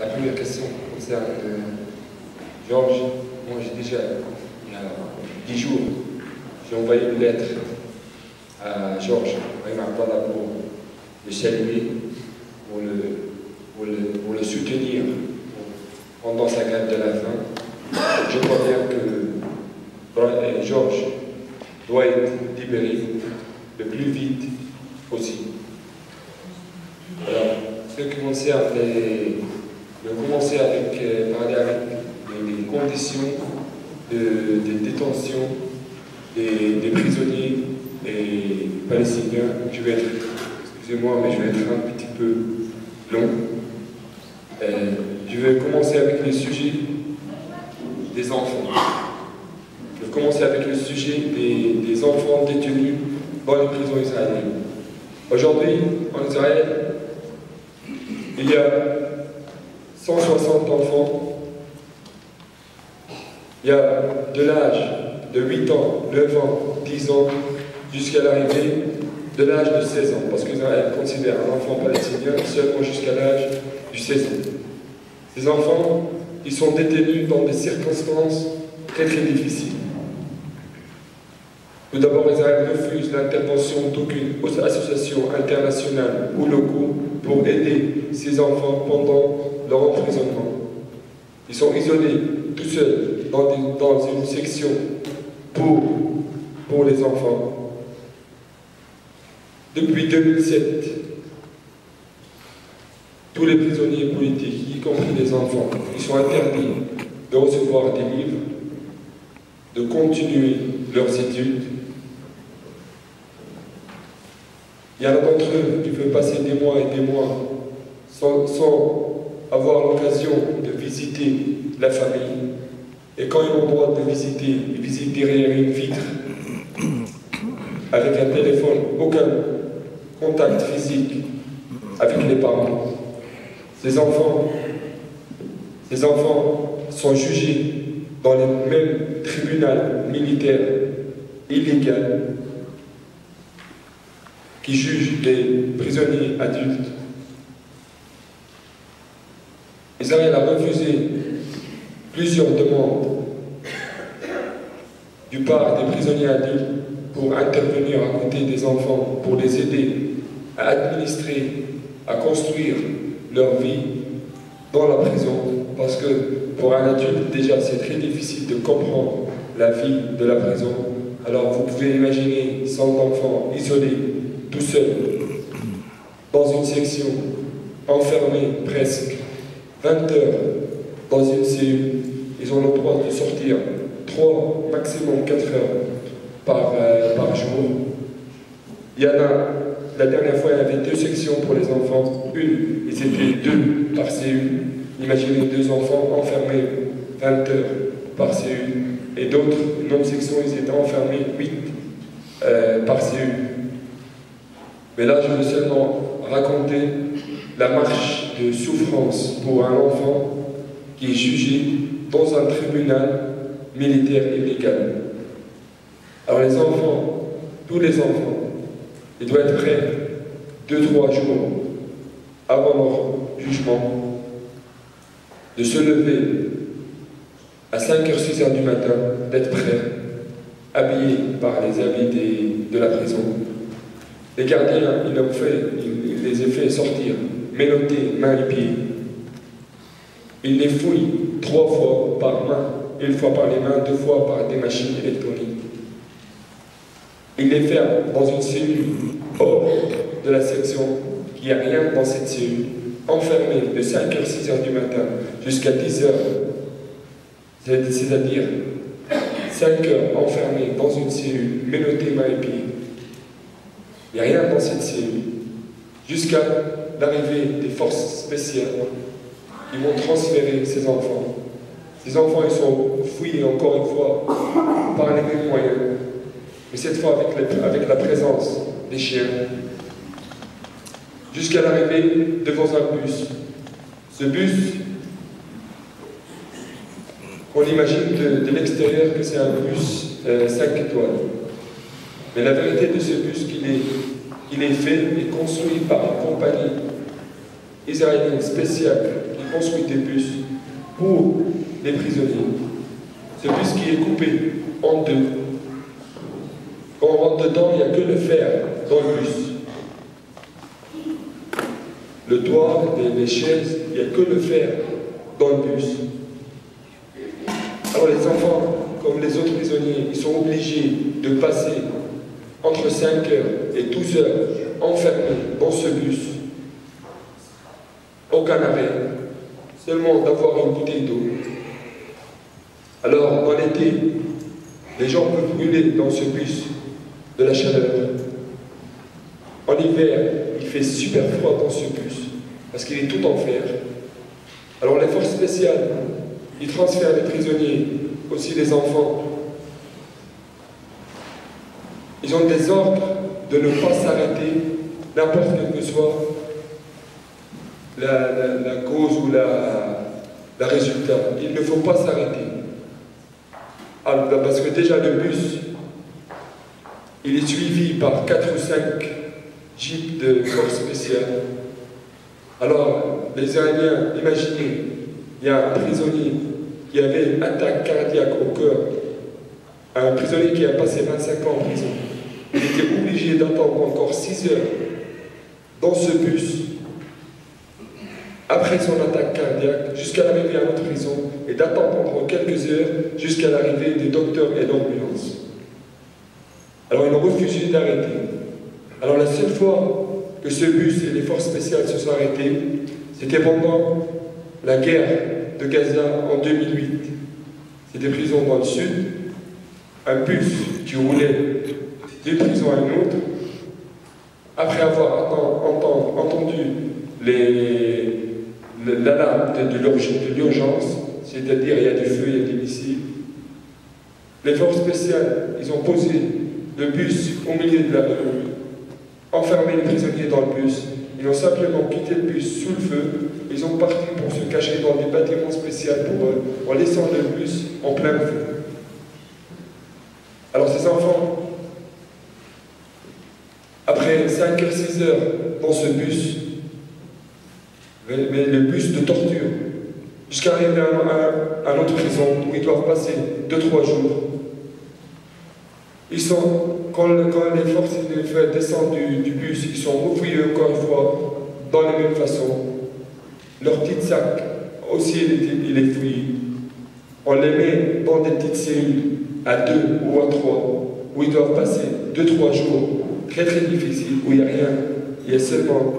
La première question concerne Georges. Moi, j'ai déjà, il y a 10 jours, j'ai envoyé une lettre à Georges, pour le saluer, pour le soutenir pendant sa grève de la faim. Je crois bien que Georges doit être libéré le plus vite possible. Alors, ce qui concerne je vais commencer avec parler avec les conditions de détention des prisonniers et palestiniens. Je vais être, excusez-moi, mais je vais être un petit peu long. Je vais commencer avec le sujet des enfants. Je vais commencer avec le sujet des enfants détenus dans les prisons israéliennes. Aujourd'hui, en Israël, il y a 160 enfants. Il y a de l'âge de 8 ans, 9 ans, 10 ans, jusqu'à l'arrivée de l'âge de 16 ans, parce qu'Israël considère un enfant palestinien seulement jusqu'à l'âge de 16 ans. Ces enfants, ils sont détenus dans des circonstances très difficiles. Tout d'abord, Israël refuse l'intervention d'aucune association internationale ou locale pour aider ces enfants pendant leur emprisonnement. Ils sont isolés, tout seuls, dans une section pour les enfants. Depuis 2007, tous les prisonniers politiques, y compris les enfants, ils sont interdits de recevoir des livres, de continuer leurs études. Il y en a d'entre eux qui veulent passer des mois et des mois sans avoir l'occasion de visiter la famille. Et quand ils ont le droit de visiter, ils visitent derrière une vitre, avec un téléphone, aucun contact physique avec les parents. Ces enfants sont jugés dans les mêmes tribunaux militaires illégaux qui jugent les prisonniers adultes. Israël a refusé plusieurs demandes du part des prisonniers adultes pour intervenir à côté des enfants, pour les aider à administrer, à construire leur vie dans la prison, parce que pour un adulte, déjà, c'est très difficile de comprendre la vie de la prison. Alors vous pouvez imaginer 100 enfants isolés, tout seuls, dans une section, enfermés presque 20 heures dans une cellule. Ils ont le droit de sortir 3, maximum 4 heures par jour. Il y en a, la dernière fois, il y avait 2 sections pour les enfants. Une, ils étaient 2 par cellule. Imaginez 2 enfants enfermés 20 heures par cellule. Et d'autres, une autre section, ils étaient enfermés 8 par cellule. Mais là, je veux seulement raconter la marche de souffrance pour un enfant qui est jugé dans un tribunal militaire illégal. Alors les enfants, tous les enfants, ils doivent être prêts 2-3 jours avant leur jugement, de se lever à 5h, 6h du matin, d'être prêts, habillés par les habits de la prison. Les gardiens, ils les ont fait sortir, menottés, mains et pieds. Ils les fouillent 3 fois par main, 1 fois par les mains, 2 fois par des machines électroniques. Ils les ferment dans une cellule hors de la section, il n'y a rien dans cette cellule, enfermés de 5h, 6h du matin jusqu'à 10h, c'est-à-dire 5 heures enfermés dans une cellule, menottés mains et pieds. Il n'y a rien dans cette cellule. Jusqu'à l'arrivée des forces spéciales, ils vont transférer ces enfants. Ces enfants, ils sont fouillés encore une fois par les mêmes moyens, mais cette fois avec la présence des chiens, jusqu'à l'arrivée devant un bus. Ce bus, on imagine de l'extérieur que c'est un bus 5 étoiles. Mais la vérité de ce bus qu'il est fait et construit par une compagnie israélienne spéciale qui construit des bus pour les prisonniers. Ce bus qui est coupé en deux. Quand on rentre dedans, il n'y a que le fer dans le bus. Le toit, les chaises, il n'y a que le fer dans le bus. Alors les enfants, comme les autres prisonniers, ils sont obligés de passer entre 5 heures et 12 heures enfermés dans ce bus. Aucun arrêt, seulement d'avoir une bouteille d'eau. Alors, dans l'été, les gens peuvent brûler dans ce bus de la chaleur. En hiver, il fait super froid dans ce bus, parce qu'il est tout en fer. Alors les forces spéciales, ils transfèrent les prisonniers, aussi les enfants. Ils ont des ordres de ne pas s'arrêter, n'importe quel que soit la cause ou la résultat. Il ne faut pas s'arrêter. Parce que déjà le bus, il est suivi par 4 ou 5 jeeps de force spéciale. Alors, les Iraniens, imaginez, il y a un prisonnier qui avait une attaque cardiaque au cœur, un prisonnier qui a passé 25 ans en prison. Il était obligé d'attendre encore 6 heures dans ce bus, après son attaque cardiaque, jusqu'à l'arrivée à notre prison, et d'attendre pendant quelques heures jusqu'à l'arrivée des docteurs et d'ambulance. Alors ils ont refusé d'arrêter. Alors la seule fois que ce bus et les forces spéciales se sont arrêtés, c'était pendant la guerre de Gaza en 2008. C'était des prisons dans le sud, un bus qui roulait d'une prison à une autre, après avoir entendu l'alarme de l'urgence, c'est-à-dire il y a du feu, il y a des missiles. Les forces spéciales, ils ont posé le bus au milieu de la rue, enfermé les prisonniers dans le bus. Ils ont simplement quitté le bus sous le feu. Ils ont parti pour se cacher dans des bâtiments spéciaux en laissant le bus en plein feu. Alors ces enfants, après 5 heures, 6 heures dans ce bus, mais le bus de torture, jusqu'à arriver à notre prison où ils doivent passer 2-3 jours. Quand les forces descendent du bus, ils sont refouillés encore une fois, dans la même façon. Leur petit sac, aussi, il est fouillé. On les met dans des petites cellules, à 2 ou à 3, où ils doivent passer 2-3 jours, très très difficiles, où il n'y a rien. Il y a seulement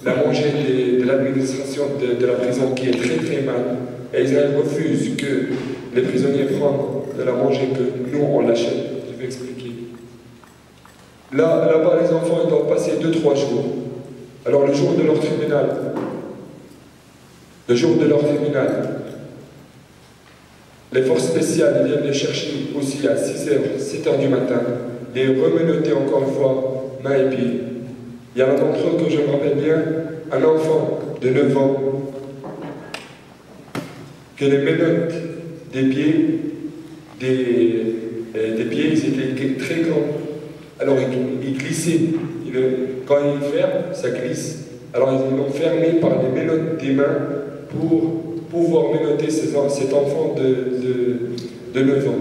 la manger de l'administration de la prison qui est très très mal. Et Israël refuse que les prisonniers prennent de la manger, que nous on l'achète. Je vais expliquer. Là-bas, les enfants ils doivent passer 2-3 jours. Alors le jour de leur tribunal, les forces spéciales viennent les chercher aussi à 6h, 7h du matin, les remenoter encore une fois, mains et pieds. Il y en a d'entre eux que je me rappelle bien, un enfant de 9 ans, que les menottes des pieds, ils étaient très grands. Alors il glissait. Quand il ferme, ça glisse. Alors ils l'ont fermé par les menottes des mains pour pouvoir menotter cet enfant de 9 ans.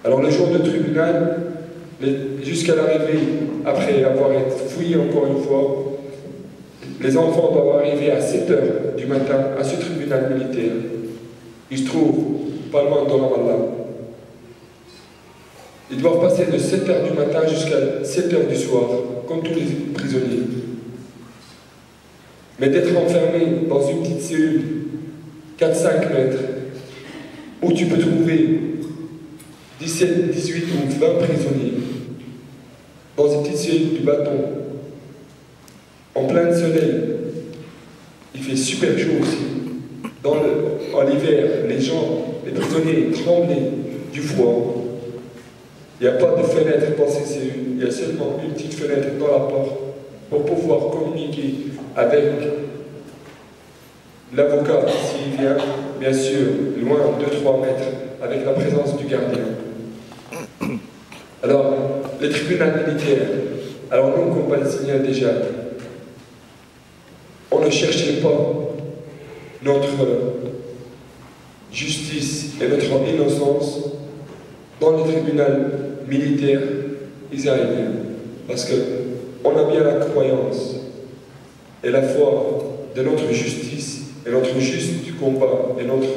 Alors le jour de tribunal, jusqu'à l'arrivée, après avoir été fouillé encore une fois, les enfants doivent arriver à 7h du matin à ce tribunal militaire. Il se trouve pas loin de Ramallah. Ils doivent passer de 7h du matin jusqu'à 7h du soir, comme tous les prisonniers. Mais d'être enfermé dans une petite cellule, 4-5 mètres, où tu peux trouver 17, 18 ou 20 prisonniers, dans une petite cellule du bâton, en plein soleil, il fait super chaud aussi. En hiver, les prisonniers tremblaient du froid. Il n'y a pas de fenêtre dans ces cellules, il y a seulement une petite fenêtre dans la porte pour pouvoir communiquer avec l'avocat s'il vient, bien sûr, loin de 2-3 mètres, avec la présence du gardien. Alors, les tribunaux militaires, alors nous, comme Palestiniens déjà, on ne cherchait pas notre justice et notre innocence dans le tribunal militaire israélien. Parce qu'on a bien la croyance et la foi de notre justice et notre juste combat et notre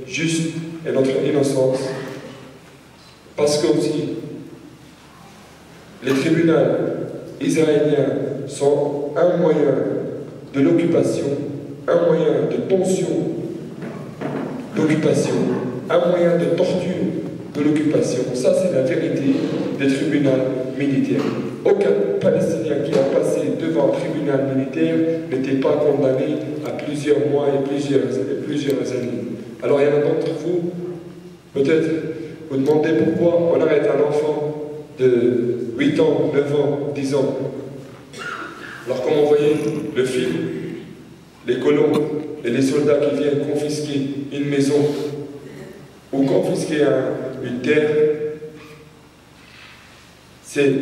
juste et notre innocence. Parce que aussi, les tribunaux israéliens sont un moyen de l'occupation, un moyen de tension d'occupation, un moyen de torture de l'occupation. Ça, c'est la vérité des tribunaux militaires. Aucun Palestinien qui a passé devant un tribunal militaire n'était pas condamné à plusieurs mois et plusieurs années. Alors il y en a d'entre vous, peut-être vous demandez pourquoi on arrête un enfant de 8 ans, 9 ans, 10 ans. Alors comme on voyait le film, les colons et les soldats qui viennent confisquer une maison ou confisquer une terre, c'est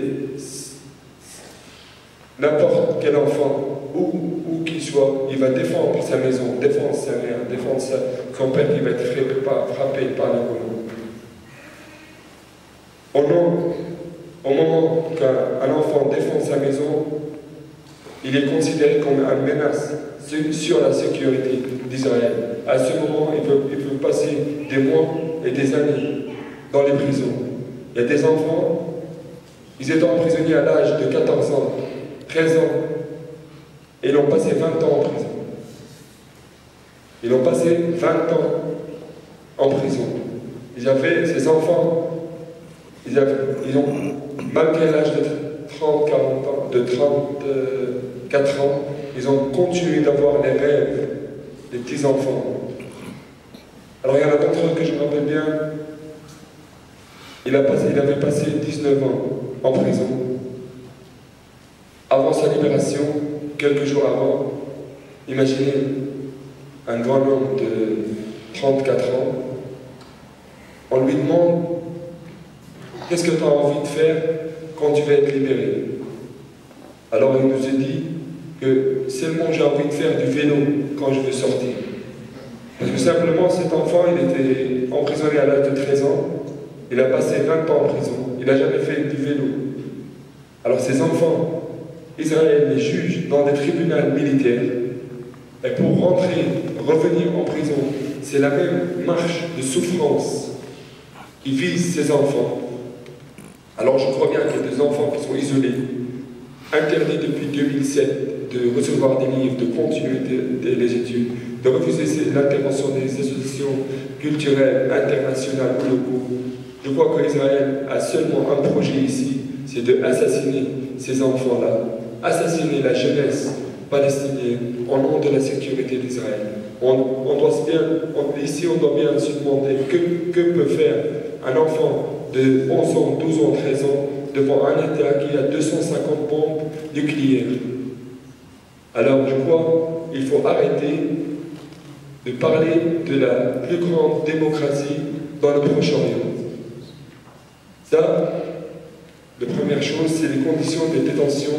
n'importe quel enfant, où qu'il soit, il va défendre sa maison, défendre sa mère, défendre son père qui va être frappé par les colons. Au moment qu'un enfant défend sa maison, il est considéré comme une menace sur la sécurité d'Israël. À ce moment, il peut passer des mois et des années dans les prisons. Il y a des enfants, ils étaient emprisonnés à l'âge de 14 ans, 13 ans, et ils ont passé 20 ans en prison. Ils ont passé 20 ans en prison. Ces enfants, ils ont, malgré l'âge de 30, 40 ans, de 34 ans, ils ont continué d'avoir les rêves des petits-enfants. Alors il y en a d'entre eux que je me rappelle bien, il avait passé 19 ans en prison. Avant sa libération, quelques jours avant, imaginez un grand homme de 34 ans, on lui demande « Qu'est-ce que tu as envie de faire quand tu vas être libéré ?» Alors il nous a dit que seulement j'ai envie de faire du vélo quand je veux sortir. Parce que simplement cet enfant, il était emprisonné à l'âge de 13 ans, il a passé 20 ans en prison, il n'a jamais fait du vélo. Alors ces enfants, Israël les juge dans des tribunaux militaires, et pour revenir en prison, c'est la même marche de souffrance qui vise ces enfants. Alors je crois bien qu'il y a des enfants qui sont isolés, interdits depuis 2007 de recevoir des livres, de continuer les études, de refuser l'intervention des associations culturelles, internationales ou locaux. Je crois qu'Israël a seulement un projet ici, c'est d'assassiner ces enfants-là, assassiner la jeunesse palestinienne au nom de la sécurité d'Israël. Ici, on doit bien se demander que peut faire un enfant de 11 ans, 12 ans, 13 ans devant un État qui a 250 bombes nucléaires. Alors je crois qu'il faut arrêter de parler de la plus grande démocratie dans le Proche-Orient. Ça, la première chose, c'est les conditions de détention